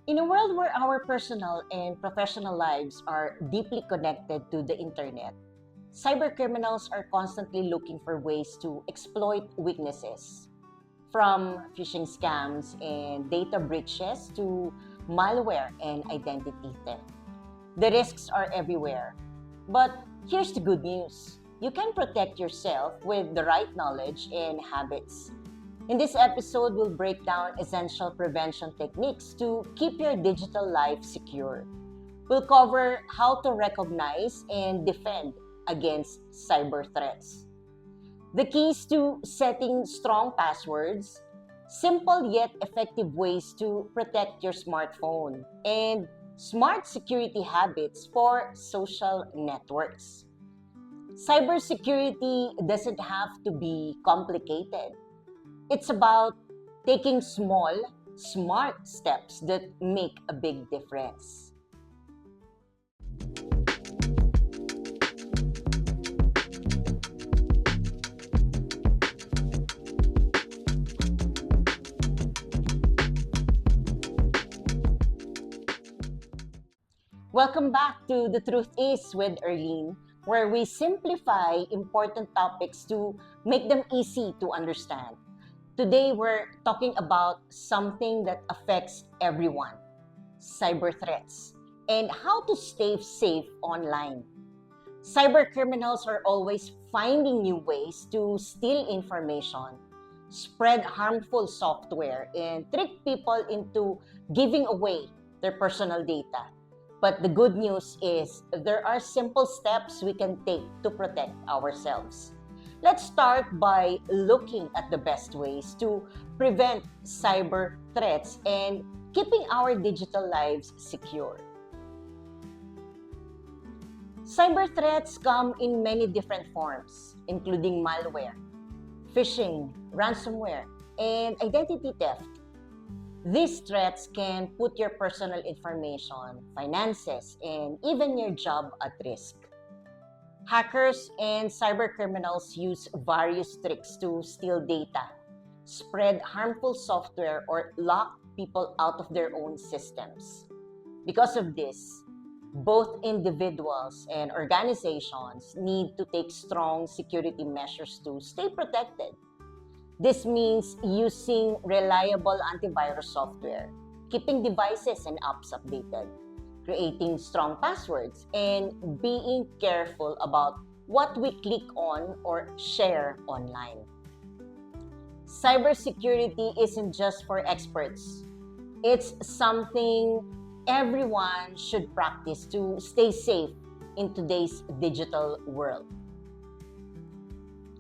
In a world where our personal and professional lives are deeply connected to the internet, cybercriminals are constantly looking for ways to exploit weaknesses. From phishing scams and data breaches to malware and identity theft. The risks are everywhere. But here's the good news. You can protect yourself with the right knowledge and habits. In this episode, we'll break down essential prevention techniques to keep your digital life secure. We'll cover how to recognize and defend against cyber threats. The keys to setting strong passwords, simple yet effective ways to protect your smartphone, and smart security habits for social networks. Cybersecurity doesn't have to be complicated. It's about taking small, smart steps that make a big difference. Welcome back to The Truth Is with Erlene, where we simplify important topics to make them easy to understand. Today, we're talking about something that affects everyone, cyber threats, and how to stay safe online. Cyber criminals are always finding new ways to steal information, spread harmful software, and trick people into giving away their personal data. But the good news is there are simple steps we can take to protect ourselves. Let's start by looking at the best ways to prevent cyber threats and keeping our digital lives secure. Cyber threats come in many different forms, including malware, phishing, ransomware, and identity theft. These threats can put your personal information, finances, and even your job at risk. Hackers and cybercriminals use various tricks to steal data, spread harmful software, or lock people out of their own systems. Because of this, both individuals and organizations need to take strong security measures to stay protected. This means using reliable antivirus software, keeping devices and apps updated, creating strong passwords, and being careful about what we click on or share online. Cybersecurity isn't just for experts. It's something everyone should practice to stay safe in today's digital world.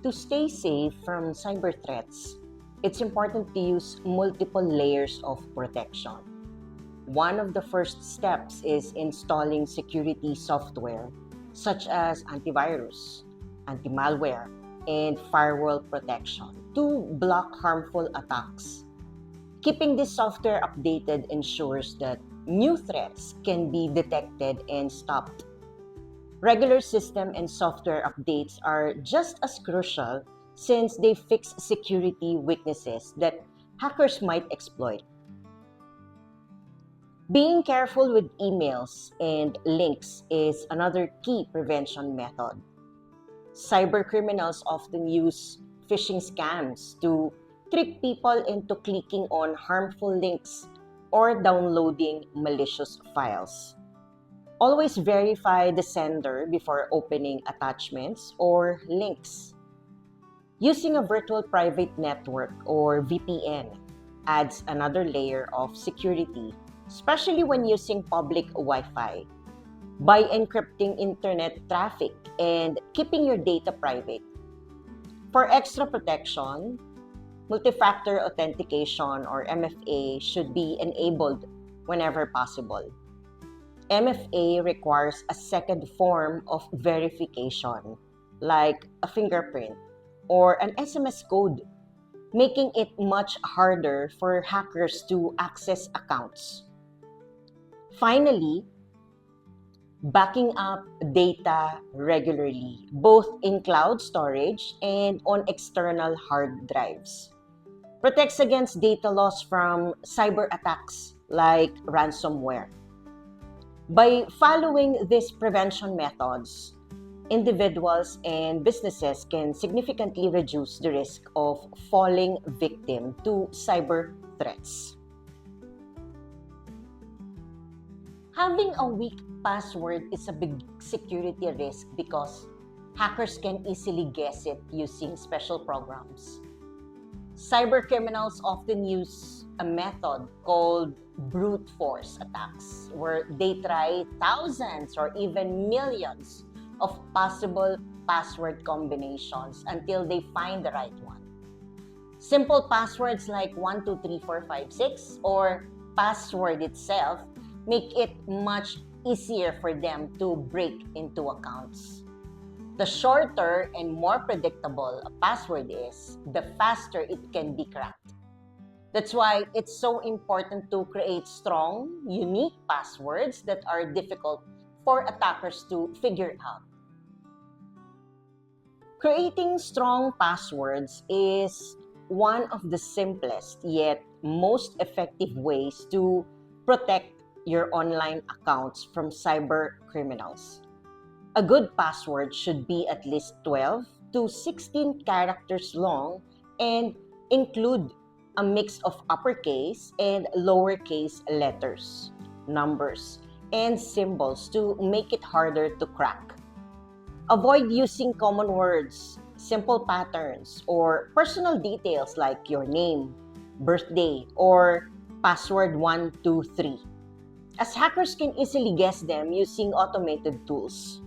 To stay safe from cyber threats, it's important to use multiple layers of protection. One of the first steps is installing security software such as antivirus, anti-malware, and firewall protection to block harmful attacks. Keeping this software updated ensures that new threats can be detected and stopped. Regular system and software updates are just as crucial since they fix security weaknesses that hackers might exploit. Being careful with emails and links is another key prevention method. Cybercriminals often use phishing scams to trick people into clicking on harmful links or downloading malicious files. Always verify the sender before opening attachments or links. Using a virtual private network or VPN adds another layer of security, especially when using public Wi-Fi. By encrypting internet traffic and keeping your data private. For extra protection, multi-factor authentication or MFA should be enabled whenever possible. MFA requires a second form of verification, like a fingerprint or an SMS code, making it much harder for hackers to access accounts. Finally, backing up data regularly, both in cloud storage and on external hard drives. Protects against data loss from cyber attacks like ransomware. By following these prevention methods, individuals and businesses can significantly reduce the risk of falling victim to cyber threats. Having a weak password is a big security risk because hackers can easily guess it using special programs. Cybercriminals often use a method called brute force attacks, where they try thousands or even millions of possible password combinations until they find the right one. Simple passwords like 123456 or password itself make it much easier for them to break into accounts. The shorter and more predictable a password is, the faster it can be cracked. That's why it's so important to create strong, unique passwords that are difficult for attackers to figure out. Creating strong passwords is one of the simplest yet most effective ways to protect your online accounts from cyber criminals. A good password should be at least 12 to 16 characters long and include a mix of uppercase and lowercase letters, numbers, and symbols to make it harder to crack. Avoid using common words, simple patterns, or personal details like your name, birthday, or password 123, as hackers can easily guess them using automated tools.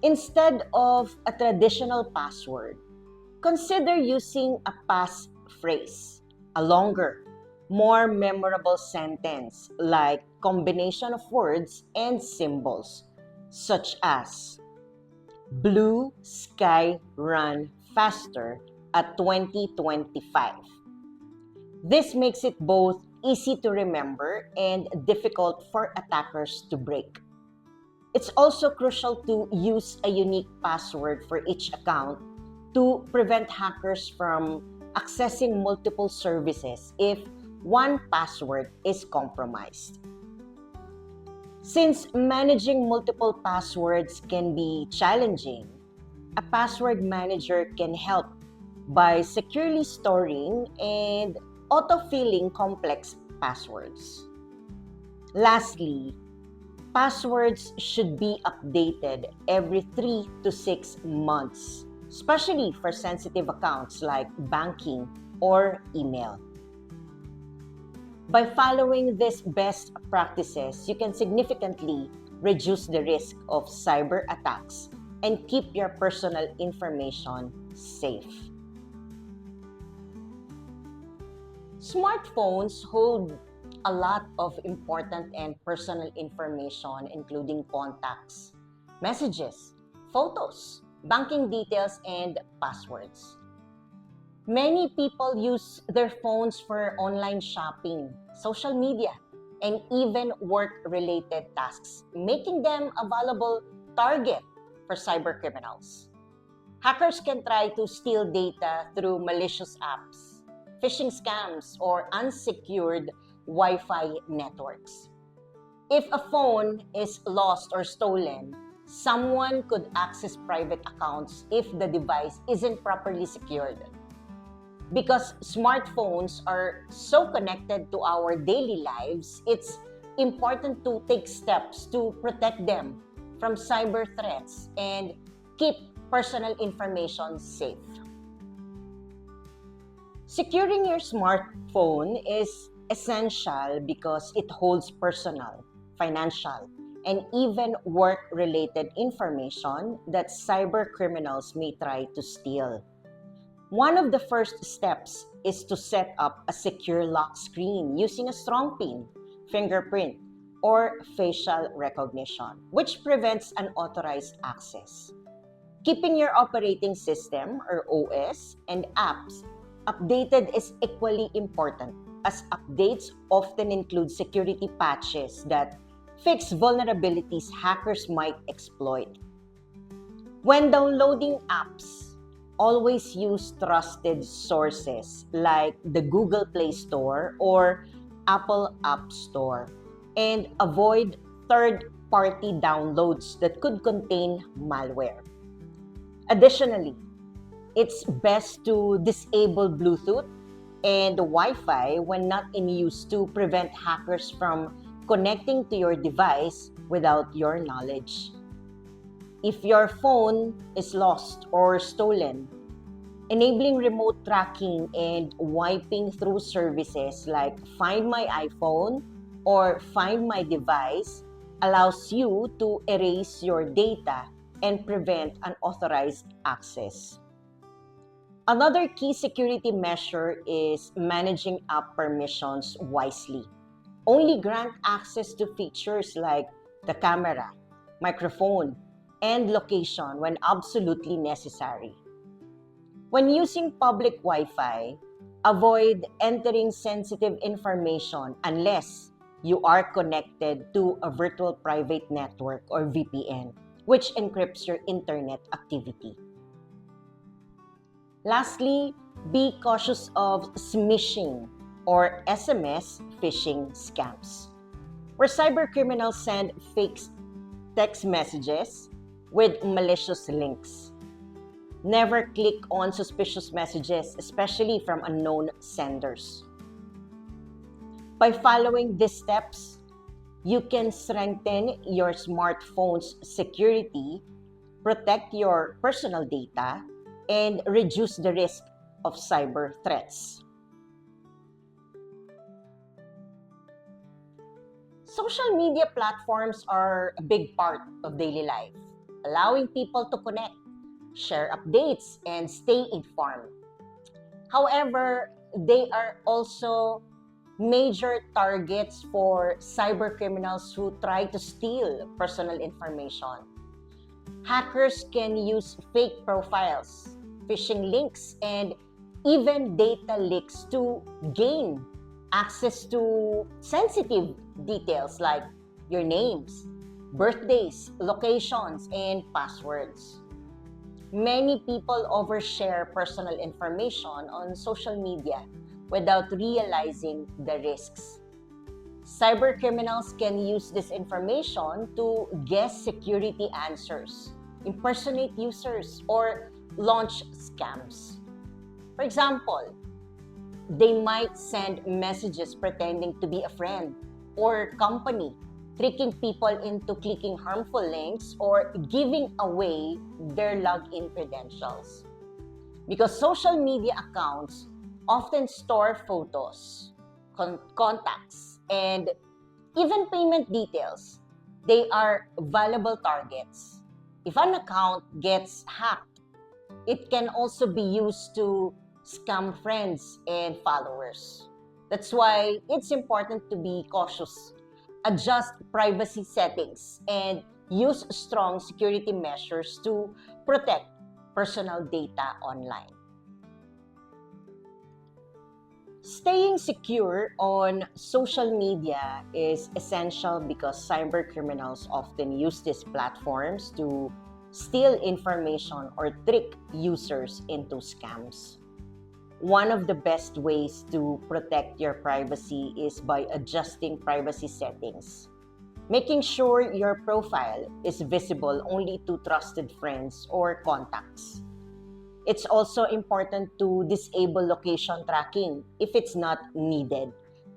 Instead of a traditional password, consider using a passphrase, a longer, more memorable sentence like combination of words and symbols, such as blue sky run faster at 2025. This makes it both easy to remember and difficult for attackers to break. It's also crucial to use a unique password for each account to prevent hackers from accessing multiple services if one password is compromised. Since managing multiple passwords can be challenging, a password manager can help by securely storing and autofilling complex passwords. Lastly, passwords should be updated every 3 to 6 months, especially for sensitive accounts like banking or email. By following these best practices, you can significantly reduce the risk of cyber attacks and keep your personal information safe. Smartphones hold a lot of important and personal information, including contacts, messages, photos, banking details, and passwords. Many people use their phones for online shopping, social media, and even work-related tasks, making them a valuable target for cybercriminals. Hackers can try to steal data through malicious apps, phishing scams, or unsecured Wi-Fi networks. If a phone is lost or stolen, someone could access private accounts if the device isn't properly secured. Because smartphones are so connected to our daily lives, it's important to take steps to protect them from cyber threats and keep personal information safe. Securing your smartphone is essential because it holds personal, financial, and even work-related information that cyber criminals may try to steal. One of the first steps is to set up a secure lock screen using a strong PIN, fingerprint, or facial recognition, which prevents unauthorized access. Keeping your operating system or OS and apps updated is equally important, as updates often include security patches that fix vulnerabilities hackers might exploit. When downloading apps, always use trusted sources like the Google Play Store or Apple App Store and avoid third-party downloads that could contain malware. Additionally, it's best to disable Bluetooth and Wi-Fi when not in use to prevent hackers from connecting to your device without your knowledge. If your phone is lost or stolen, enabling remote tracking and wiping through services like Find My iPhone or Find My Device allows you to erase your data and prevent unauthorized access. Another key security measure is managing app permissions wisely. Only grant access to features like the camera, microphone, and location when absolutely necessary. When using public Wi-Fi, avoid entering sensitive information unless you are connected to a virtual private network or VPN, which encrypts your internet activity. Lastly, be cautious of smishing or SMS phishing scams, where cybercriminals send fake text messages with malicious links. Never click on suspicious messages, especially from unknown senders. By following these steps, you can strengthen your smartphone's security, protect your personal data, and reduce the risk of cyber threats. Social media platforms are a big part of daily life, allowing people to connect, share updates, and stay informed. However, they are also major targets for cybercriminals who try to steal personal information. Hackers can use fake profiles, phishing links, and even data leaks to gain access to sensitive details like your names, birthdays, locations, and passwords. Many people overshare personal information on social media without realizing the risks. Cybercriminals can use this information to guess security answers, impersonate users, or launch scams. For example, they might send messages pretending to be a friend or company, tricking people into clicking harmful links or giving away their login credentials. Because social media accounts often store photos, contacts, and even payment details, they are valuable targets. If an account gets hacked, it can also be used to scam friends and followers. That's why it's important to be cautious, adjust privacy settings, and use strong security measures to protect personal data online. Staying secure on social media is essential because cybercriminals often use these platforms to steal information or trick users into scams. One of the best ways to protect your privacy is by adjusting privacy settings, making sure your profile is visible only to trusted friends or contacts. It's also important to disable location tracking if it's not needed,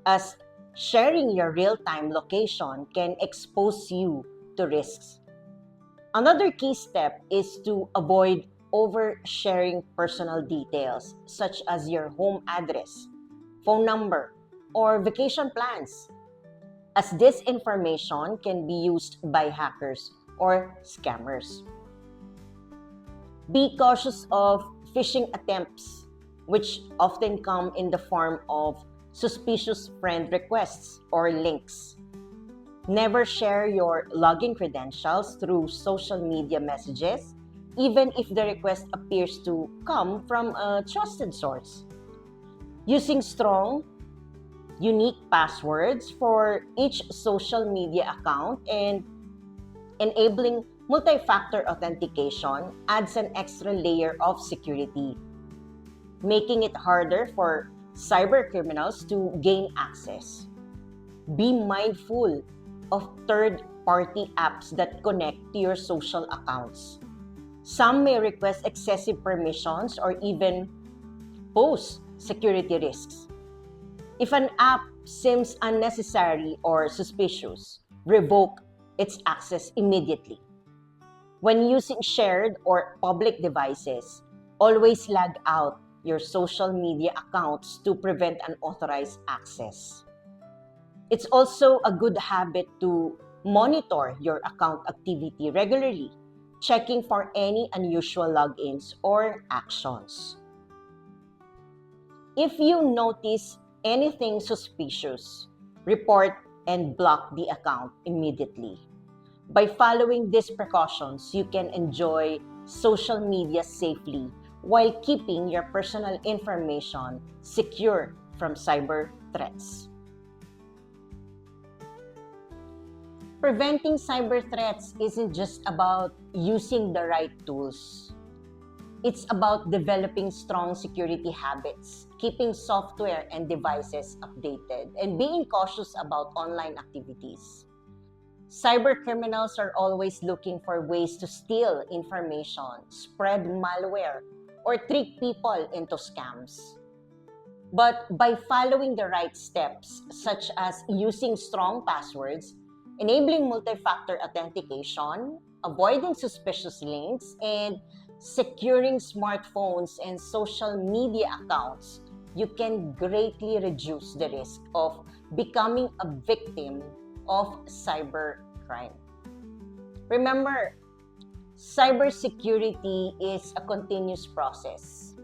as sharing your real-time location can expose you to risks. Another key step is to avoid oversharing personal details such as your home address, phone number, or vacation plans, as this information can be used by hackers or scammers. Be cautious of phishing attempts, which often come in the form of suspicious friend requests or links. Never share your login credentials through social media messages, even if the request appears to come from a trusted source. Using strong, unique passwords for each social media account and enabling multi-factor authentication adds an extra layer of security, making it harder for cybercriminals to gain access. Be mindful of third-party apps that connect to your social accounts. Some may request excessive permissions or even pose security risks. If an app seems unnecessary or suspicious, revoke its access immediately. When using shared or public devices, always log out your social media accounts to prevent unauthorized access. It's also a good habit to monitor your account activity regularly, checking for any unusual logins or actions. If you notice anything suspicious, report and block the account immediately. By following these precautions, you can enjoy social media safely while keeping your personal information secure from cyber threats. Preventing cyber threats isn't just about using the right tools. It's about developing strong security habits, keeping software and devices updated, and being cautious about online activities. Cyber criminals are always looking for ways to steal information, spread malware, or trick people into scams. But by following the right steps, such as using strong passwords, enabling multi-factor authentication, avoiding suspicious links, and securing smartphones and social media accounts, you can greatly reduce the risk of becoming a victim of cybercrime. Remember, cybersecurity is a continuous process.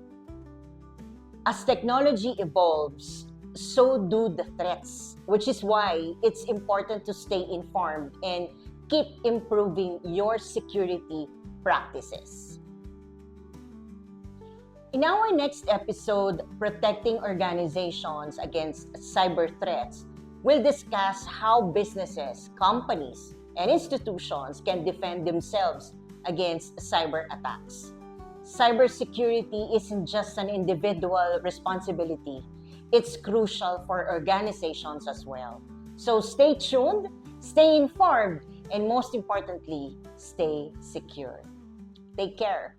As technology evolves, so do the threats, which is why it's important to stay informed and keep improving your security practices. In our next episode, Protecting Organizations Against Cyber Threats, we'll discuss how businesses, companies, and institutions can defend themselves against cyber attacks. Cybersecurity isn't just an individual responsibility, it's crucial for organizations as well. So stay tuned, stay informed, and most importantly, stay secure. Take care.